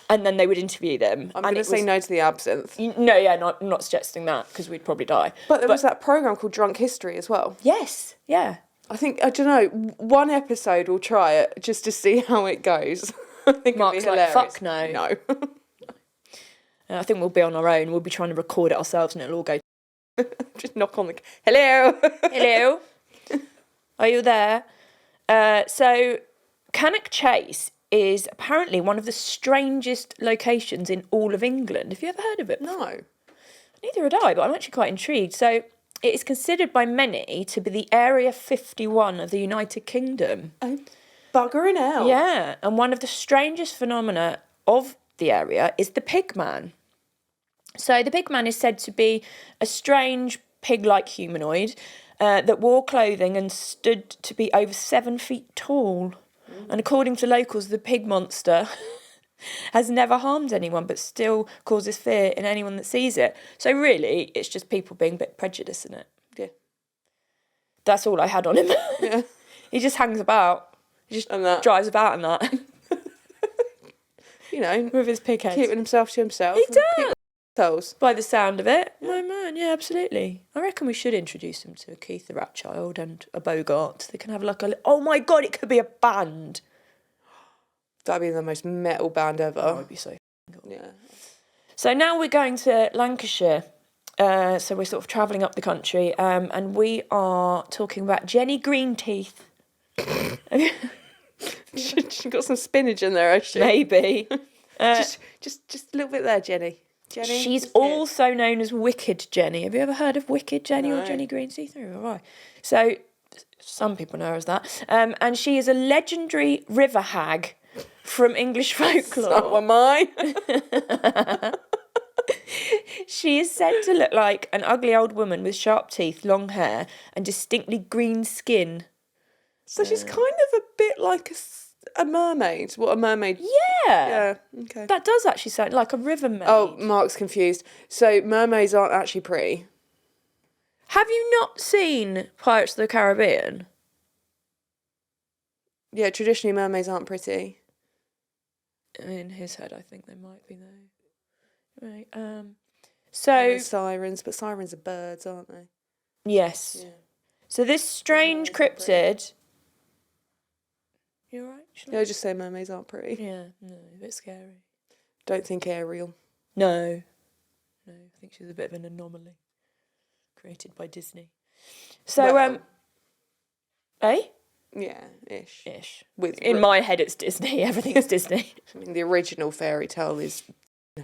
And then they would interview them. I'm going to say no to the absinthe. No, yeah, not suggesting that, because we'd probably die. But there was that programme called Drunk History as well. Yes, yeah. I think, I don't know, one episode we'll try it just to see how it goes. I think Mark's it'd be hilarious. like, fuck no. No. I think we'll be on our own. We'll be trying to record it ourselves and it'll all go... Just knock on the... Hello! Hello? Are you there? So, Cannock Chase is apparently one of the strangest locations in all of England. Have you ever heard of it? No. Neither had I, but I'm actually quite intrigued. So it is considered by many to be the Area 51 of the United Kingdom. Oh, buggering out. Yeah, and one of the strangest phenomena of the area is the pigman. So the pigman is said to be a strange pig-like humanoid that wore clothing and stood to be over 7 feet tall. And according to locals, the pig monster has never harmed anyone but still causes fear in anyone that sees it. So really, it's just people being a bit prejudiced in it. Yeah. That's all I had on him. Yeah. He just hangs about. He just drives about and that. You know. With his pig head. Keeping himself to himself. He does. Toes. By the sound of it. Yeah. No, man, yeah, absolutely. I reckon we should introduce him to Keith the Ratchild and a Bogart. They can have like a... Oh my God, it could be a band. That'd be the most metal band ever. That would be so cool. Yeah. So now we're going to Lancashire. So we're sort of travelling up the country and we are talking about Jenny Greenteeth. She's got some spinach in there, has she? Maybe. Just a little bit there, Jenny. She's also known as Wicked Jenny. Have you ever heard of Wicked Jenny or Jenny Greenteeth? Oh, right. So some people know her as that. And she is a legendary river hag from English folklore. So am I. She is said to look like an ugly old woman with sharp teeth, long hair, and distinctly green skin. So she's kind of a bit like a mermaid. What a mermaid. Yeah. Yeah, okay. That does actually sound like a river maid. Oh, Mark's confused. So mermaids aren't actually pretty. Have you not seen Pirates of the Caribbean? Yeah, traditionally mermaids aren't pretty. In his head, I think they might be though. Right. And So sirens, but sirens are birds, aren't they? yes. Yeah. So this strange cryptid. You alright? Yeah, I just say mermaids aren't pretty. Yeah. No, a bit scary. Don't think Ariel. No. I think she's a bit of an anomaly created by Disney. So Well, eh? Yeah, ish. Ish. In my head, it's Disney. Everything's Disney. I mean, the original fairy tale is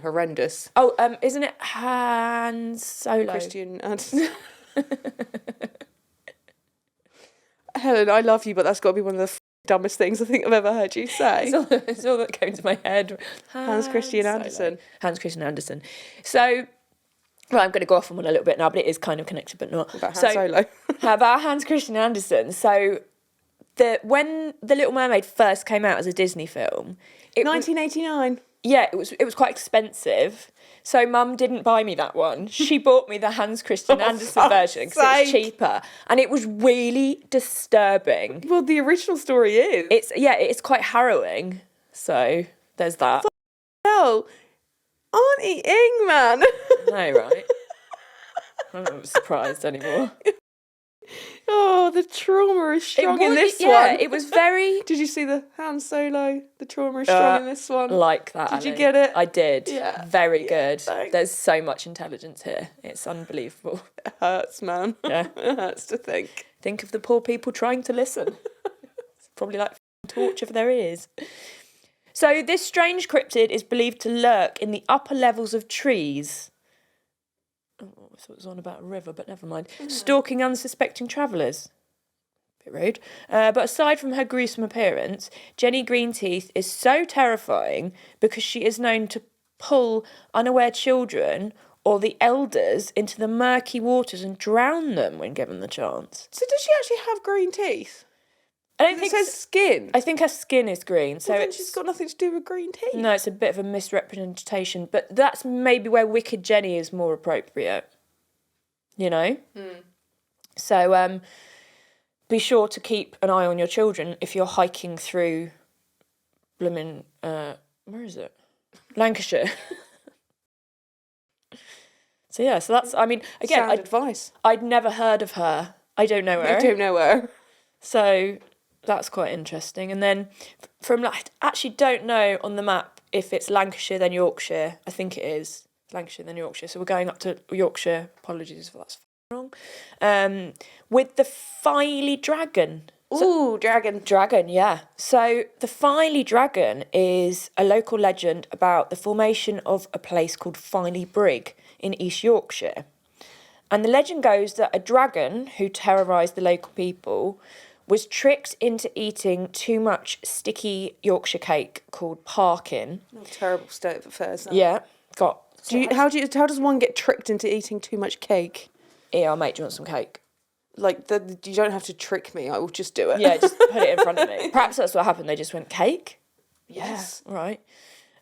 horrendous. Oh, isn't it Han Solo? Christian Andersen. Helen, I love you, but that's got to be one of the dumbest things I think I've ever heard you say. It's all that came to my head. Hans Christian Andersen. Hans Christian Andersen. So, well, I'm going to go off on one a little bit now, but it is kind of connected, but not. About Han Solo. How about Hans Christian Andersen? So, when The Little Mermaid first came out as a Disney film, 1989. it was quite expensive. So Mum didn't buy me that one. She bought me the Hans Christian Andersen version because it was cheaper, and it was really disturbing. Well, the original story is. It's quite harrowing. So there's that. Hell, Auntie Ingman. No, right? I'm not surprised anymore. Oh, the trauma is strong in this one. Yeah, it was very... Did you see the Han Solo? The trauma is strong in this one. Like that, Did you Ali. get it? I did. Yeah. Very good. Thanks. There's so much intelligence here. It's unbelievable. It hurts, man. Yeah. It hurts to think. Think of the poor people trying to listen. It's probably like torture for their ears. So this strange cryptid is believed to lurk in the upper levels of trees. Oh, I thought it was on about a river, but never mind. Stalking unsuspecting travellers. Bit rude. But aside from her gruesome appearance, Jenny Greenteeth is so terrifying because she is known to pull unaware children or the elders into the murky waters and drown them when given the chance. So does she actually have green teeth? I don't It think says skin. I think her skin is green, so Well, then it's she's got nothing to do with green teeth. no, it's a bit of a misrepresentation, but that's maybe where Wicked Jenny is more appropriate. You know? So be sure to keep an eye on your children if you're hiking through blooming where is it? Lancashire. So yeah, so that's again Sound advice. I'd never heard of her. I don't know her. I don't know her. So that's quite interesting. And then I actually don't know on the map if it's Lancashire then Yorkshire. I think it is Lancashire then Yorkshire. So we're going up to Yorkshire. Apologies if that's wrong. With the Filey Dragon. Ooh, dragon. Dragon, yeah. So the Filey Dragon is a local legend about the formation of a place called Filey Brig in East Yorkshire. And the legend goes that a dragon who terrorised the local people was tricked into eating too much sticky Yorkshire cake called parkin. Oh, terrible state of affairs. That. Yeah, How does one get tricked into eating too much cake? Yeah, mate, do you want some cake? Like, you don't have to trick me. I will just do it. Yeah, just put it in front of me. Perhaps that's what happened. They just went, cake? Yes. Yeah, right.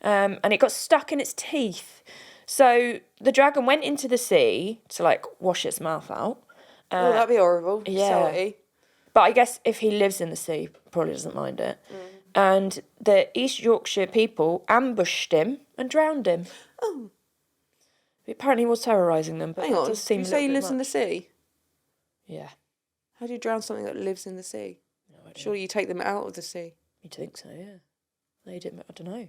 And it got stuck in its teeth. So the dragon went into the sea to, like, wash its mouth out. Oh, that'd be horrible. Yeah. Salty. But I guess if he lives in the sea, probably doesn't mind it. And the East Yorkshire people ambushed him and drowned him. Oh. Apparently he was terrorising them, but Hang it on. does seem You a say he little bit lives in the much. sea? Yeah. How do you drown something that lives in the sea? No idea. Surely you take them out of the sea. You'd think so, yeah. They didn't, I don't know.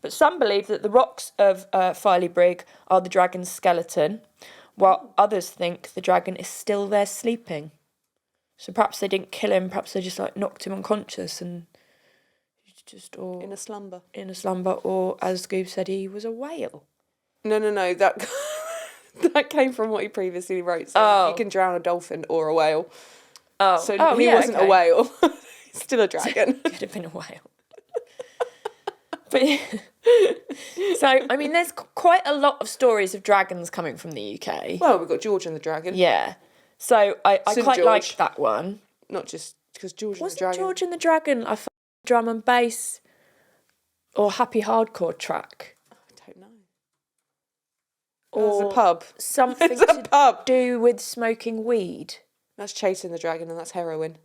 But some believe that the rocks of Filey Brig are the dragon's skeleton, while others think the dragon is still there sleeping. So perhaps they didn't kill him, perhaps they just like knocked him unconscious and or In a slumber. Or as Scoob said, he was a whale. No. That that came from what he previously wrote. So you can drown a dolphin or a whale. Oh, So he wasn't a whale. Still a dragon. Could have been a whale. But so I mean, there's quite a lot of stories of dragons coming from the UK. Well, we've got George and the Dragon. Yeah. So I St. quite George. liked that one. Not just because George and the Wasn't Dragon. George and the Dragon a drum and bass or happy hardcore track? I don't know. Or There's a pub. something It's a to pub. do with smoking weed? That's Chasing the Dragon and that's heroin.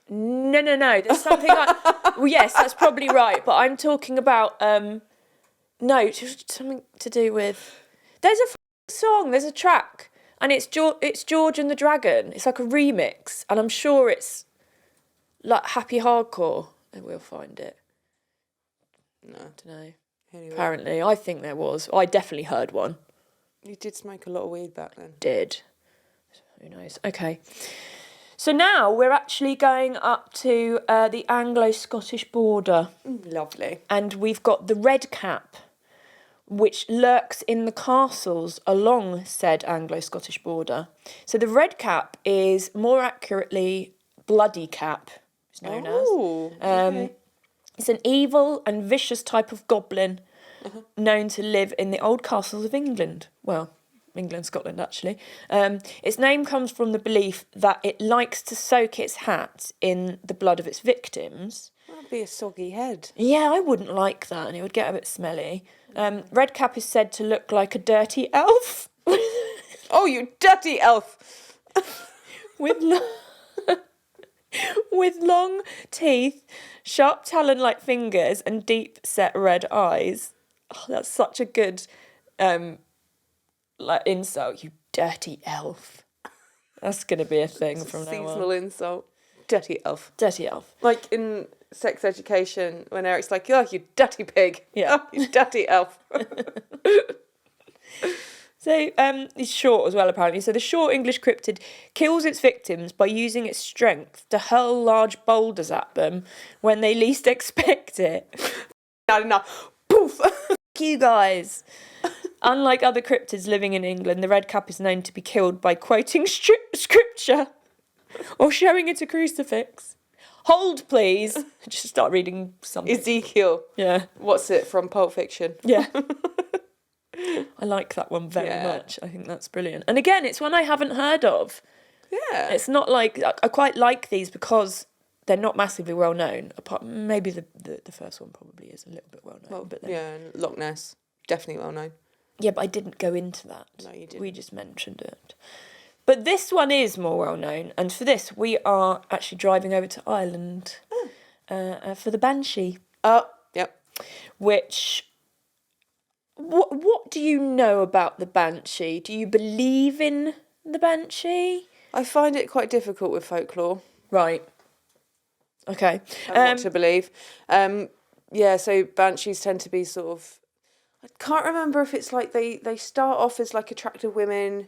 No. There's something like... Well, yes, that's probably right. But I'm talking about... No, just something to do with... There's a song, there's a track. And it's George and the Dragon. It's like a remix. And I'm sure it's like happy hardcore. And we'll find it. No. I don't know. Anyway. Apparently, I think there was. I definitely heard one. You did smoke a lot of weed back then. Did. Who knows? Okay. So now we're actually going up to the Anglo-Scottish border. Lovely. And we've got the red cap, which lurks in the castles along said Anglo-Scottish border. So the red cap is more accurately bloody cap, it's known as. Okay. It's an evil and vicious type of goblin known to live in the old castles of England. Well, England, Scotland, actually. Its name comes from the belief that it likes to soak its hat in the blood of its victims. That'd be a soggy head. Yeah, I wouldn't like that, and it would get a bit smelly. Redcap is said to look like a dirty elf. Oh, you dirty elf! with with long teeth, sharp talon-like fingers, and deep-set red eyes. Oh, that's such a good insult. You dirty elf. That's going to be a thing from now on. Seasonal insult. Dirty elf. Dirty elf. Like in sex education, when Eric's like, oh, you dirty pig. Yeah. Oh, you dirty elf. So he's short as well, apparently. So the short English cryptid kills its victims by using its strength to hurl large boulders at them when they least expect it. Not enough. Poof. Fuck you guys. Unlike other cryptids living in England, the red cap is known to be killed by quoting scripture or showing it a crucifix. Hold, please. Just start reading something. Ezekiel. Yeah. What's it from Pulp Fiction? Yeah. I like that one very Yeah. much. I think that's brilliant. And again, it's one I haven't heard of. Yeah. It's not like I quite like these because they're not massively well known. Apart maybe the first one probably is a little bit well known. Well, but then, yeah, and Loch Ness, definitely well known. yeah, but I didn't go into that. No, you didn't. We just mentioned it. But this one is more well known, and for this we are actually driving over to Ireland for the Banshee. Oh, yep. Which, what do you know about the Banshee? Do you believe in the Banshee? I find it quite difficult with folklore. Right. Okay. What to believe. Yeah, so banshees tend to be sort of... I can't remember if it's like they start off as like attractive women,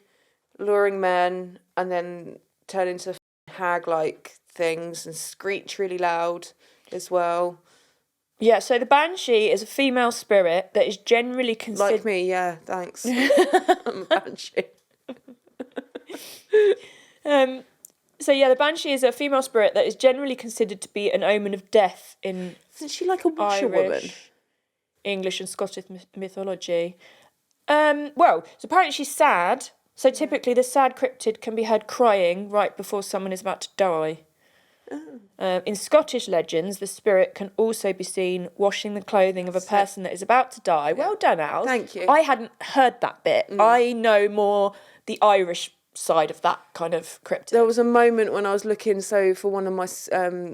luring men, and then turn into hag-like things and screech really loud as well. Yeah, so the Banshee is a female spirit that is generally considered... Like me, yeah, thanks. I'm a banshee. So yeah, the Banshee is a female spirit that is generally considered to be an omen of death in Isn't she like a washerwoman? Irish, English and Scottish mythology. Well, so apparently she's sad. So typically the sad cryptid can be heard crying right before someone is about to die. In Scottish legends, the spirit can also be seen washing the clothing of a person that is about to die. Well done, Al. Thank you. I hadn't heard that bit. I know more the Irish side of that kind of cryptid. There was a moment when I was looking, so for one of my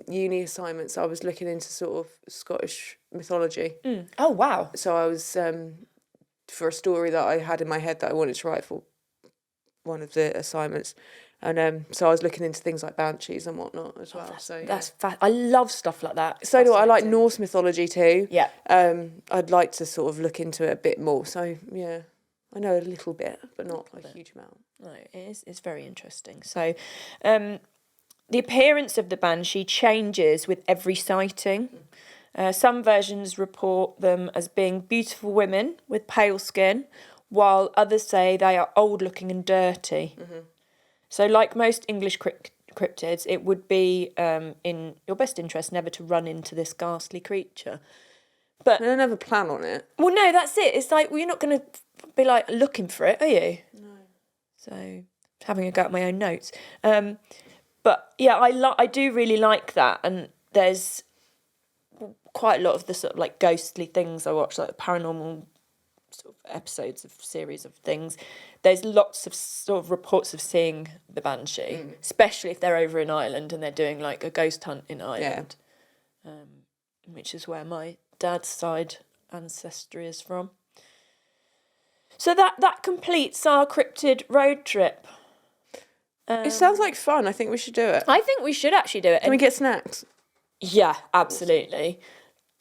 uni assignments, I was looking into sort of Scottish mythology. Oh, wow. So I was, for a story that I had in my head that I wanted to write for one of the assignments. And so I was looking into things like banshees and whatnot as well. That's I love stuff like that. It's so do I. I like fascinating. Norse mythology too. Yeah. I'd like to sort of look into it a bit more. So yeah, I know a little bit, but not a huge amount. No, it's very interesting. So, the appearance of the Banshee changes with every sighting. Some versions report them as being beautiful women with pale skin, while others say they are old-looking and dirty. So, like most English cryptids, it would be in your best interest never to run into this ghastly creature. But I don't have a plan on it. well, no, that's it. It's like, well, you're not going to be like looking for it, are you? No. So having a go at my own notes. But yeah, I do really like that. And there's quite a lot of the sort of like ghostly things I watch, like the paranormal sort of episodes of series of things. There's lots of sort of reports of seeing the Banshee, especially if they're over in Ireland and they're doing like a ghost hunt in Ireland, which is where my dad's side ancestry is from. So that completes our cryptid road trip. It sounds like fun. I think we should do it. I think we should actually do it. Can we get snacks? Yeah, absolutely.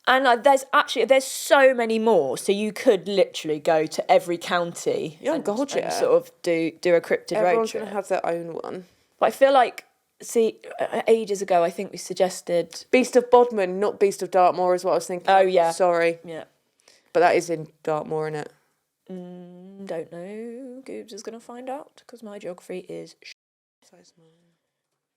And there's so many more. So you could literally go to every county and sort of do a cryptid road Everyone's trip. going to have their own one. But I feel like, ages ago, I think we suggested... Beast of Bodmin, not Beast of Dartmoor is what I was thinking. Oh, yeah. Sorry. Yeah. But that is in Dartmoor, isn't it? Don't know. Goobs is going to find out because my geography is So small.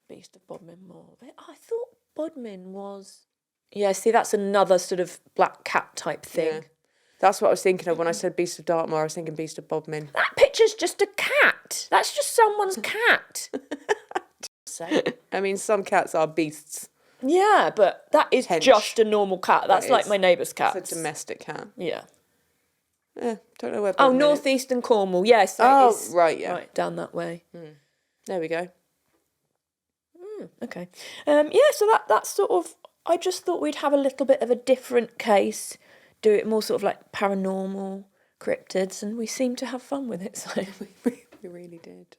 Beast of Bodmin Moor. I thought Bodmin was... Yeah, see, that's another sort of black cat type thing. Yeah. That's what I was thinking of when I said Beast of Dartmoor. I was thinking Beast of Bodmin. That picture's just a cat. That's just someone's cat. So, I mean, some cats are beasts. yeah, but that is Hench. just a normal cat. That's That like is. my neighbour's cat. It's a domestic cat. Yeah. Yeah, don't know where Oh, Bodmin is. northeastern Cornwall. Yes. Oh, it is right, yeah. Right, down that way. There we go. Okay. Yeah, so that's sort of... I just thought we'd have a little bit of a different case, do it more sort of like paranormal cryptids, and we seem to have fun with it. So We really did.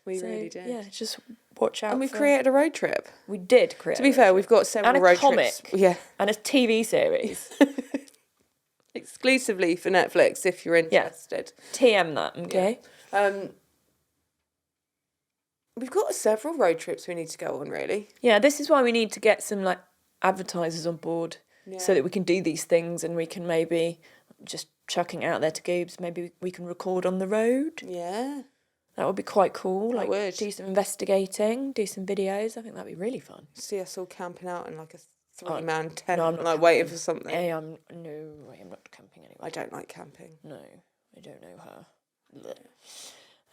We really did. Yeah, just watch out. And we've created a road trip. We did create. To be fair, we've got several and a road comic. trips. Yeah. And a TV series. Exclusively for Netflix if you're interested. TM that, okay? We've got several road trips we need to go on, really. Yeah, this is why we need to get some like advertisers on board so that we can do these things and we can maybe just chucking it out there to Goobs. Maybe we can record on the road. Yeah. That would be quite cool. That Like would. do some investigating, do some videos. I think that'd be really fun. See us all camping out in like a three-man tent, no, I'm not like camping. waiting for something. I'm not camping anyway. I don't like camping. No, I don't know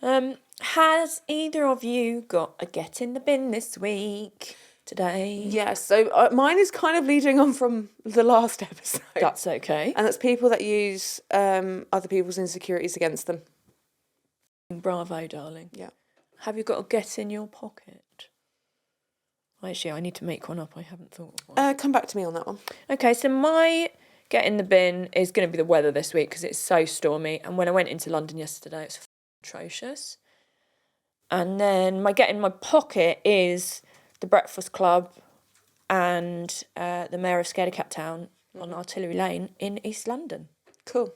her. Has either of you got a get in the bin this week? Today? Yeah, so mine is kind of leading on from the last episode. That's okay. And that's people that use other people's insecurities against them. Bravo, darling. Yeah. Have you got a get in your pocket? Actually, I need to make one up. I haven't thought of one. Come back to me on that one. Okay, so my get in the bin is going to be the weather this week because it's so stormy. And when I went into London yesterday, it's atrocious. And then my get in my pocket is the Breakfast Club and the Mayor of Scaredy Cat Town on Artillery Lane in East London. Cool.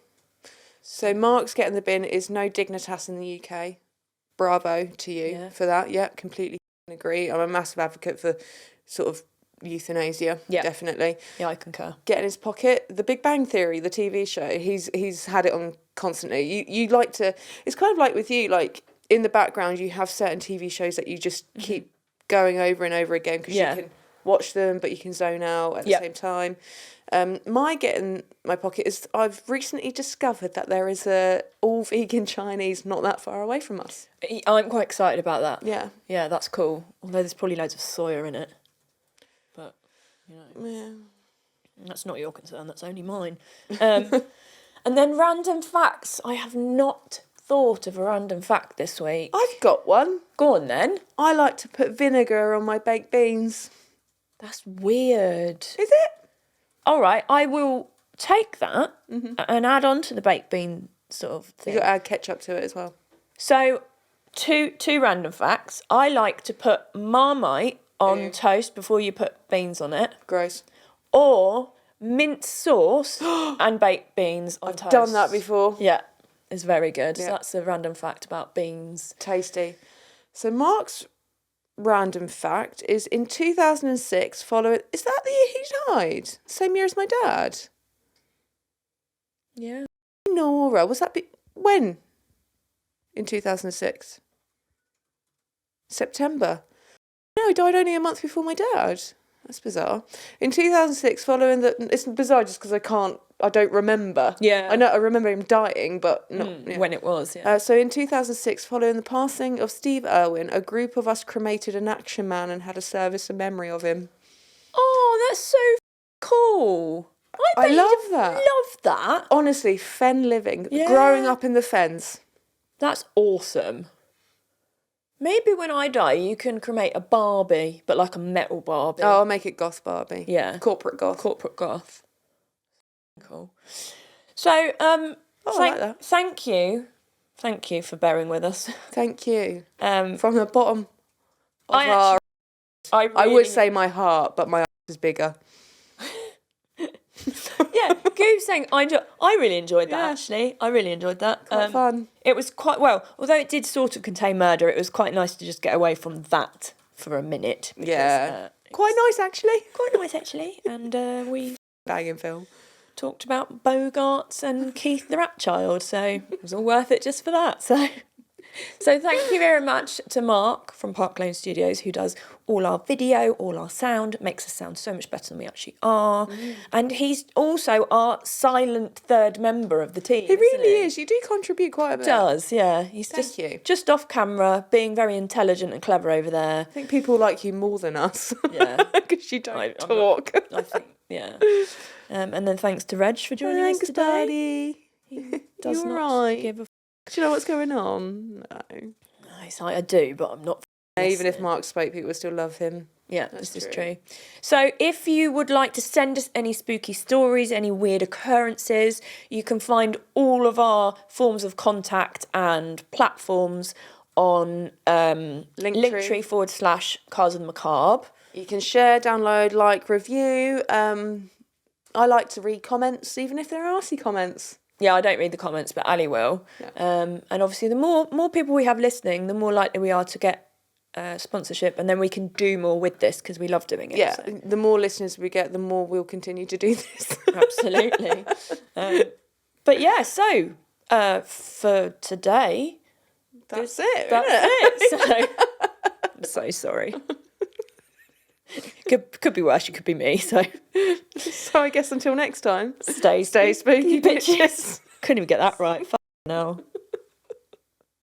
So Mark's get in the bin is no Dignitas in the UK. Bravo to you for that. Yeah, completely agree. I'm a massive advocate for sort of euthanasia. Yeah, definitely. Yeah, I concur. Get in his pocket. The Big Bang Theory, the TV show. He's had it on constantly. You like to. It's kind of like with you. Like in the background, you have certain TV shows that you just keep going over and over again because you can watch them, but you can zone out at the same time. My get in my pocket is I've recently discovered that there is a all vegan Chinese not that far away from us. I'm quite excited about that. Yeah. Yeah, that's cool. Although there's probably loads of soya in it. But, you know, that's not your concern, that's only mine. And then random facts. I have not thought of a random fact this week. I've got one. Go on then. I like to put vinegar on my baked beans. That's weird. Is it? All right, I will take that and add on to the baked bean sort of thing. You got to add ketchup to it as well. So, two random facts. I like to put Marmite on toast before you put beans on it. Gross. Or mint sauce and baked beans on toast. I've done that before. Yeah, it's very good. Yeah. So that's a random fact about beans. Tasty. So Mark's random fact is in 2006, following... Is that the year he died? Same year as my dad? Yeah. Nora, was that... when? In 2006? September. No, he died only a month before my dad. That's bizarre. In 2006, following the... It's bizarre just because I don't remember. Yeah. I remember him dying, but not... When it was, yeah. So in 2006, following the passing of Steve Irwin, a group of us cremated an action man and had a service in memory of him. Oh, that's so cool. I love that. Love that. Honestly, fen living. Yeah. Growing up in the fens. That's awesome. Maybe when I die, you can cremate a Barbie, but like a metal Barbie. Oh, I'll make it goth Barbie. Yeah. Corporate goth. Corporate goth. Cool. So, I like that. Thank you for bearing with us. Thank you. From the bottom of I would say my heart, but my heart is bigger. Yeah, Goob's saying I really enjoyed that actually. I really enjoyed that. Quite fun. It was quite well, although it did sort of contain murder. It was quite nice to just get away from that for a minute. Because, quite nice actually. Quite nice actually, and we Banging film. talked about Bogarts and Keith the Rat Child, so it was all worth it just for that. So thank you very much to Mark from Park Lane Studios, who does all our video, all our sound, makes us sound so much better than we actually are. And he's also our silent third member of the team. He really is. You do contribute quite a bit. He does, yeah. He's just off camera, being very intelligent and clever over there. I think people like you more than us. Yeah. Because you don't talk. I think, yeah. And then thanks to Reg for joining us today. Buddy. He does You're not right. give a... Do you know what's going on? No. Nice, I do, but I'm not... Even if Mark spoke, people would still love him. Yeah, this is true. So if you would like to send us any spooky stories, any weird occurrences, you can find all of our forms of contact and platforms on Linktree / Cars of the Macabre. You can share, download, like, review. I like to read comments, even if they're arsey comments. Yeah, I don't read the comments, but Ali will. Yeah. And obviously, the more people we have listening, the more likely we are to get sponsorship, and then we can do more with this because we love doing it. Yeah, so. the more listeners we get, the more we'll continue to do this. Absolutely. But yeah, so for today, that's it. That's it. So, I'm so sorry. Could be worse. You could be me. So I guess until next time, stay spooky bitches. Couldn't even get that right. now.